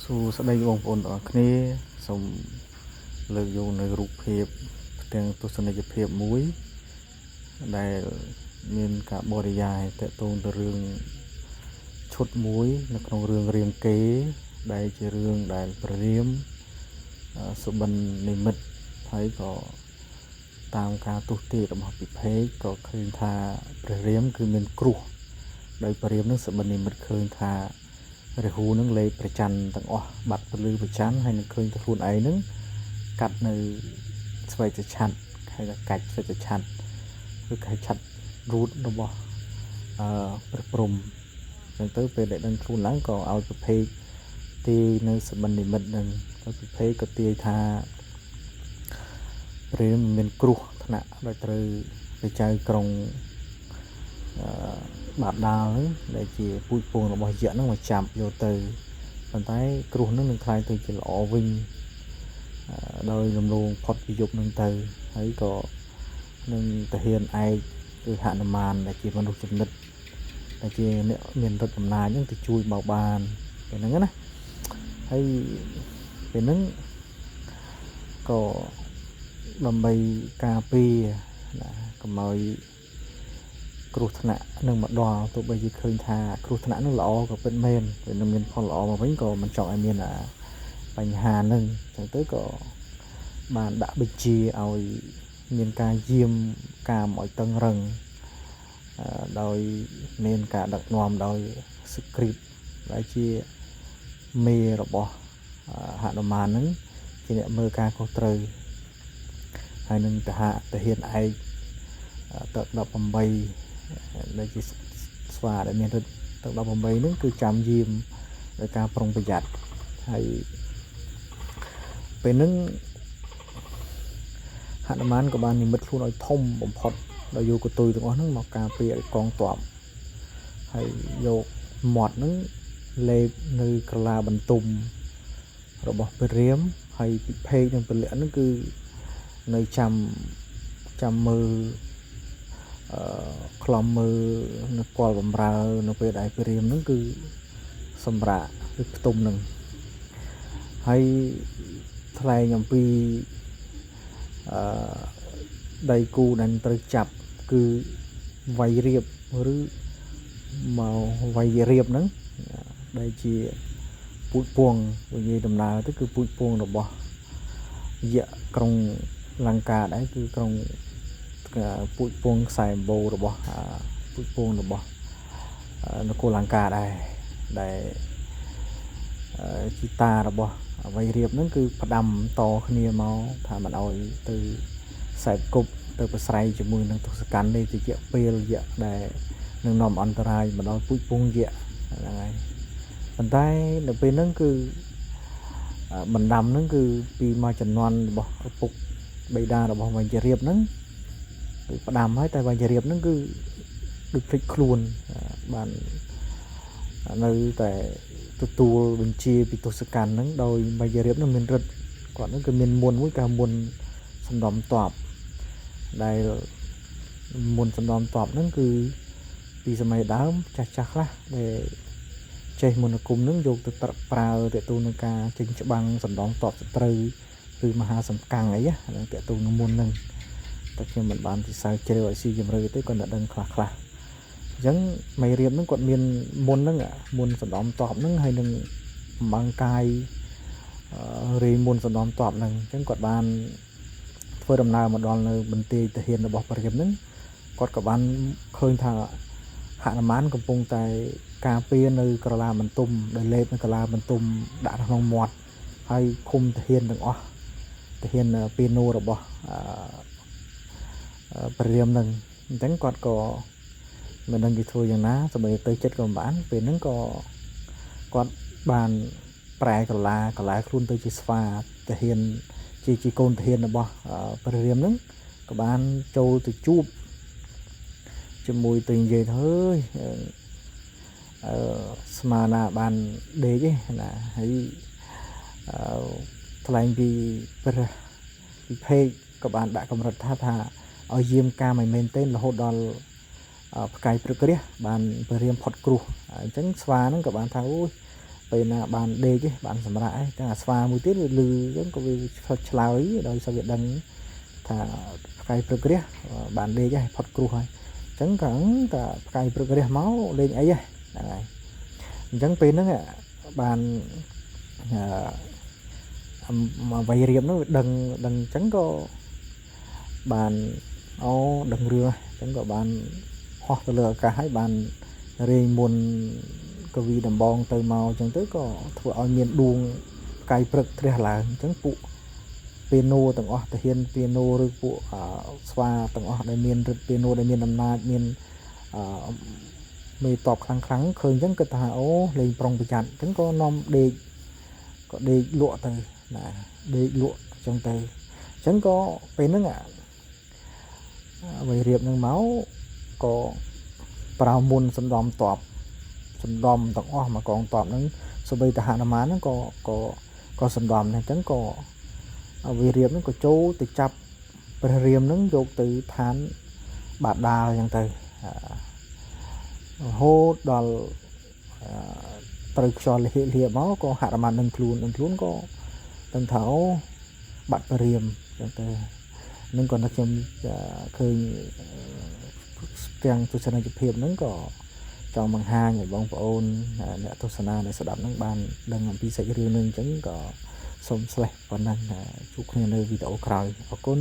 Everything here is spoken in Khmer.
សួស្តីបងប្អូនទាំងអស់គ្នាសូមលើកយកនៅរូបភាពទាំងទស្សនីយភាពមួយដែលមានការបរិយាយតាក់ទងទៅរឿងឈុតមួយនៅក្នុងរឿងរាមកេរ្តិ៍ដែលជារឿងដែលព្រះរាមសុបិននិមិត្តហើយក៏តាមការទស្សន៍ទាយរបស់ពិភេកក៏ឃើញថាព្រះរាមគឺមានគ្រោះដោយព្រះរាមនឹងសុបិននិមិត្តឃើញថារាហូនឹងលេបប្រច័ណ្ឌទាំងអស់បាត់ពលឺប្រច័ណ្ឌហើយនឹងឃើញទៅខ្លួនឯងនឹងកាត់នៅស្វ័យឆ័ត្រហើយក៏កាច់ស្វ័យឆ័ត្រគឺកាច់ឆ័ត្ររូតរបស់ព្រះព្រំអញ្ចឹងទៅពេលដែលដឹងខ្លួនឡើងក៏ឲ្យពិភេកទាយនៅសុបិននិមិត្តនឹងហើយពិភេកក៏ទាយថាព្រះរាមមានគ្រោះថ្នាក់ដោយត្រូវទៅចៅក្រុងបាបដាលដែលជាពូជពងរបស់យក្សហ្នឹងមកចាប់យកទៅប៉ុន្តែគ្រោះហ្នឹងនឹងខ្លាយទៅជាល្អវិញដោយលំលងផុតពីយុគហ្នឹងទៅហើយក៏នឹងទាហានឯកគឺហនុមានដែលជាមនុស្សចំណិតដែលជាអ្នកមានរដ្ឋអំណាចហ្នឹងទៅជួយបោកបានពេលហ្នឹងណាហើយពេលហ្នឹងក៏ដើម្បីការពារកុំឲ្យគ្រោះថ្នាក់នឹងមកដល់ទោះបីជាឃើញថាគ្រោះថ្នាក់នឹងល្អក៏ពិតមែនវានឹងមានផលល្អមកវិញក៏មិនចង់ឲ្យមានបញ្ហានឹងអញ្ចឹងទៅក៏បានដាក់បញ្ជាឲ្យមានការយាមកាមឲ្យតឹងរឹងដោយមានការដឹកនាំដោយសក្រិតដែលជាមេរបស់ហនុមាននឹងជាអ្នកមើលការខុសត្រូវហើយនឹងទាហានឯកទឹក18ដែលជាស្វាដែលមានទឹក18ហ្នឹងគឺចាំយាមដោយការប្រុងប្រយ័ត្នហើយពេលហ្នឹងហនុមានក៏បាននិមិត្តខ្លួនឲ្យធំបំផុតដោយយកកតុយទាំងអស់ហ្នឹងមកការពារឲ្យកងទ័ពហើយយកមាត់ហ្នឹងលេបនៅក្រឡាបន្ទុំរបស់ព្រះរាមហើយពិភេកនិងពលៈហ្នឹងគឺនៅចាំមើលខ្លំមើលនៅគាល់បំរើនៅពេលដែលព្រះរាមហ្នឹងគឺសម្រាប់គឺផ្ទុំហ្នឹងហើយថ្លែងអំពីដៃគូដែលត្រូវចាប់គឺវាយរៀបឬមកវាយរៀបហ្នឹងដែលជាពូជពងនិយាយដំណើរទៅគឺពូជពងរបស់យក្សក្រុងលង្កាដែរគឺក្រុងពូជពងខ្សែអំបូររបស់ពូជពងរបស់នគរលង្កាដែរដែលជីតារបស់អវ័យរៀបហ្នឹងគឺផ្ដាំតគ្នាមកថាមិនអោយទៅខ្សែគប់ទៅប្រស្រ័យជាមួយនឹងទស្សកណ្ឌនេះទៅជាពេលយក្សដែលនឹងនាំអន្តរាយមកដល់ពូជពងយក្សហ្នឹងហើយប៉ុន្តែនៅពេលហ្នឹងគឺបណ្ដាំហ្នឹងគឺពីមកចំនួនរបស់ឪពុកបិតារបស់វញ្ញរៀបហ្នឹងគឺផ្ដាំហើយតែវញ្ញរៀបហ្នឹងគឺដូចភ្លេចខ្លួនបាននៅតែទទួលបញ្ជាពីទស្សកណ្ឌហ្នឹងដោយវញ្ញរៀបហ្នឹងមានរិទ្ធគាត់ហ្នឹងគឺមានមុនមួយគេមុនសំដំតបដែលមុនសំដំតបហ្នឹងគឺពីសម័យដើមចាស់ខ្លះដែលចេះមន្តអាគមហ្នឹងយកទៅប្រើទៅទូនឹងការចេញច្បាំងសំដំតបសត្រូវឬមហាសំកាំងអីហ្នឹងទៅទូនឹងមុនហ្នឹងតែខ្ញុំមិនបានពិសោធន៍ជ្រាវឲ្យស៊ីជម្រៅទេគាត់តែដឹងខ្លះអញ្ចឹងមេរៀបហ្នឹងគាត់មានមុនហ្នឹងមុនសំដំតបហ្នឹងហើយនឹងបំបាំងកាយរេមុនសំដំតបហ្នឹងអញ្ចឹងគាត់បានធ្វើដំណើរមកដល់នៅបន្ទាយទាហានរបស់ព្រះរាមហ្នឹងគាត់ក៏បានឃើញថាហនុមានកំពុងតែការពារនៅក្រឡាបន្ទុំដែលលេបនៅក្រឡាបន្ទុំដាក់ក្នុងមាត់ហើយឃុំទាហានទាំងអស់ទាហានពេណូរបស់ព្រះរាមហ្នឹងអញ្ចឹងគាត់ក៏មិនដឹងគេធ្វើយ៉ាងណាសម្បីទៅចិត្តក៏មិនបានពេលហ្នឹងក៏គាត់បានប្រែក្រឡាខ្លួនទៅជាស្វាទាហានជាកូនទាហានរបស់ព្រះរាមហ្នឹងក៏បានចូលទៅជួបជាមួយទៅនិយាយទៅហើយស្មារណាបានដេកឯណាហើយថ្លែងពីព្រះពិភេកក៏បានដាក់កម្រិតថាឲ្យយាមកាមឲ្យមែនទែនរហូតដល់ផ្កាយព្រឹករះបានព្រះរាមផុតគ្រោះអញ្ចឹងស្វាហ្នឹងក៏បានថាអូយ ពេលណាបានដេកទេបានសម្រាប់ឯងទាំងអាស្វាមួយទៀតវាលឺអញ្ចឹងក៏វាឆ្លើយដោយសារវាដឹងថាផ្កាយព្រឹករះបានដេកហើយផុតគ្រោះហើយអញ្ចឹងក៏តែផ្កាយព្រឹករះមកលេងអីហ្នឹងហើយអញ្ចឹងពេលហ្នឹងបានអ្វីរៀបហ្នឹងវាដឹងអញ្ចឹងក៏បានដឹងរឿងអញ្ចឹងក៏បានហោះទៅលើអាកាសហើយបានរែងមុនកវីដំបងទៅមកអញ្ចឹងទៅក៏ធ្វើឲ្យមានដួងផ្កាយព្រឹកត្រាស់ឡើងអញ្ចឹងពួកពីណូទាំងអស់ទាហានពីណូឬពួកស្វាទាំងអស់ដែលមានរឹតពីណូដែលមានអំណាចមានមេតបខ្លាំងឃើញអញ្ចឹងគាត់ថាអូលេងប្រុងប្រយ័ត្នអញ្ចឹងក៏នាំដេកលក់ទៅណាដេកលក់អញ្ចឹងទៅអញ្ចឹងក៏ពេលហ្នឹងអ្វីរៀបហ្នឹងមកក៏ប្រៅមុនសំដំតបសំដំទាំងអស់មកកងតបហ្នឹងសូម្បីតែហនុមានហ្នឹងក៏សំដំដែរអញ្ចឹងក៏អ្វីរៀបហ្នឹងក៏ចូលទៅចាប់ព្រះរាមហ្នឹងយកទៅឋានបាតាលអញ្ចឹងទៅរហូតដល់ត្រូវខ្យល់លៀមកក៏ហនុមាននឹងខ្លួនក៏ដឹងថាអូបាត់ព្រះរាមអញ្ចឹងទៅនឹងក៏ខ្ញុំឃើញទាំងទស្សនីយភាពហ្នឹងក៏ចង់បង្ហាញឲ្យបងប្អូនអ្នកទស្សនាដែលស្ដាប់ហ្នឹងបានដឹងអំពីសាច់រឿងហ្នឹងអញ្ចឹងក៏សូមស្លេះប៉ុណ្ណឹងជួបគ្នានៅវីដេអូក្រោយអរគុណ